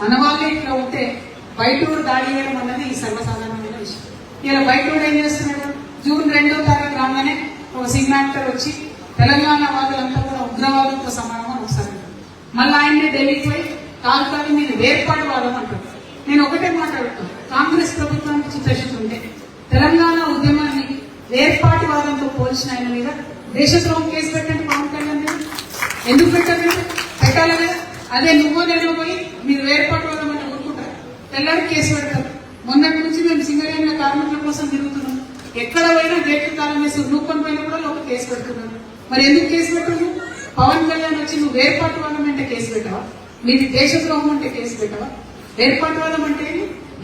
మన వాళ్ళే ఇట్లా ఉంటే బయటూరు దాడి చేయడం అన్నది ఈ సర్వసాధారణమైన విషయం. ఇలా బయటూరు ఏం చేస్తున్నాడు, జూన్ 2వ తారీఖు రాగానే ఒక సిగ్నాక్టర్ వచ్చి తెలంగాణ వాదులంతా కూడా ఉగ్రవాదంతో సమానం అని ఒకసారి మళ్ళీ ఆయన్నే ఢిల్లీకి పోయి కాదు మీరు వేర్పాటు వాదం అంటారు. నేను ఒకటే మాట్లాడుతాను, కాంగ్రెస్ ప్రభుత్వానికి చిత్తశుద్ధి ఉంటే తెలంగాణ ఉద్యమాన్ని వేర్పాటు వాదంతో పోల్చిన ఆయన మీద దేశద్రోహం కేసు పెట్టండి. పవన్ కళ్యాణ్ మీద ఎందుకు పెట్టాలి? పెట్టాలి కదా. అదే నువ్వో నేను పోయి మీరు వేర్పాటు వాదం అని ఊరుకుంటారు, తెల్లారి కేసు పెడతారు. మొన్నటి నుంచి మేము సింగరేణి కార్మికుల కోసం తిరుగుతున్నాం, ఎక్కడ పోయినా గేట్లు తాళం వేసి నూకొని పోయినా కూడా లోపల కేసు పెడుతున్నాను. మరి ఎందుకు కేసు పెట్టాను? పవన్ కళ్యాణ్ వచ్చి నువ్వు వేర్పాటు వాదం అంటే కేసు పెట్టావా? మీది దేశద్రోహం అంటే కేసు పెట్టావా? వేర్పాటు వాదం అంటే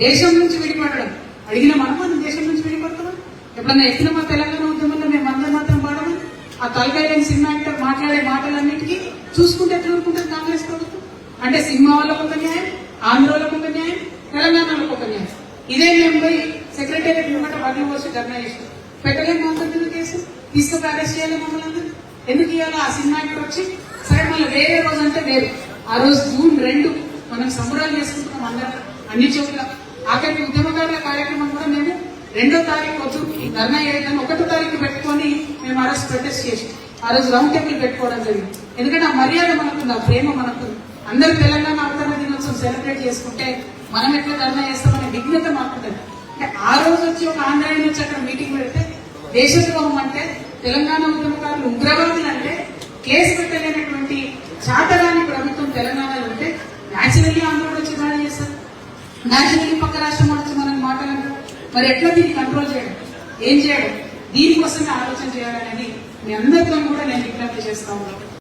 దేశం నుంచి విడిపడడం. అడిగిన మనం దేశం నుంచి విడిపడతామా? ఎప్పుడన్నా ఎత్తిన మా తెలంగాణ ఉద్యమంలో మేము అందరం మాత్రం పాడమని ఆ తలకాయలేని సినిమా యాక్టర్ మాట్లాడే మాటలన్నింటికీ చూసుకుంటే ఎట్లనుకుంటుంది కాంగ్రెస్ ప్రభుత్వం? అంటే సినిమా వాళ్ళకు ఒక న్యాయం, ఆంధ్రలకు ఒక న్యాయం, తెలంగాణలకు ఒక న్యాయం. ఇదే మేము పోయి సెక్రటేరియట్ ముంగట బదిలీ పోసి ధర్నా చేస్తాం. పెట్టలేము అంత కేసు, తీసుకుని అరెస్ట్ చేయాలి మమ్మల్ని అందరూ. ఎందుకు ఇవ్వాలి? ఆ సినిమా యాక్టర్ వచ్చి సరే మళ్ళీ వేరే రోజు అంటే వేరు. ఆ రోజు జూన్ 2 మనం సంబరాలు చేసుకుంటున్నాం అందరం అన్ని చోట్ల. ఆఖరికి ఉద్యమకారుల కార్యక్రమం కూడా మేము 2వ తారీఖు వద్దు ఈ ధర్నా చేయడానికి 1వ తారీఖు పెట్టుకొని మేము ఆ రోజు ప్రొటెస్ట్ చేసి ఆ రోజు రౌండ్ టేబుల్ పెట్టుకోవడం జరిగింది. ఎందుకంటే ఆ మర్యాద మనకుంది, ఆ ప్రేమ మనకుంది. అందరూ తెలంగాణ అవతరణ దినోత్సవం సెలబ్రేట్ చేసుకుంటే మనం ఎట్లా ధర్నా చేస్తామనే విఘ్నత మాకుంటుంది. అంటే ఆ రోజు వచ్చి ఒక ఆంధ్రాయణ వచ్చి అక్కడ మీటింగ్ పెడితే దేశద్రోహం అంటే తెలంగాణ ఉద్యమకారులు ఉగ్రవాదులు అంటే కేసు పెట్టలేనటువంటి చాతరాని ప్రభుత్వం తెలంగాణలో ఉంటే న్యాచురల్లీ ఆంధ్రుడు వచ్చి దాడి చేస్తారు, న్యాచురల్లీ పక్క రాష్ట్రం వచ్చి మనకు మాట్లాడారు. మరి ఎట్లా దీన్ని కంట్రోల్ చేయడం, ఏం చేయడం, దీనికోసమే ఆలోచన చేయాలనేది మీ అందరితో కూడా నేను విజ్ఞప్తి చేస్తా ఉన్నాను.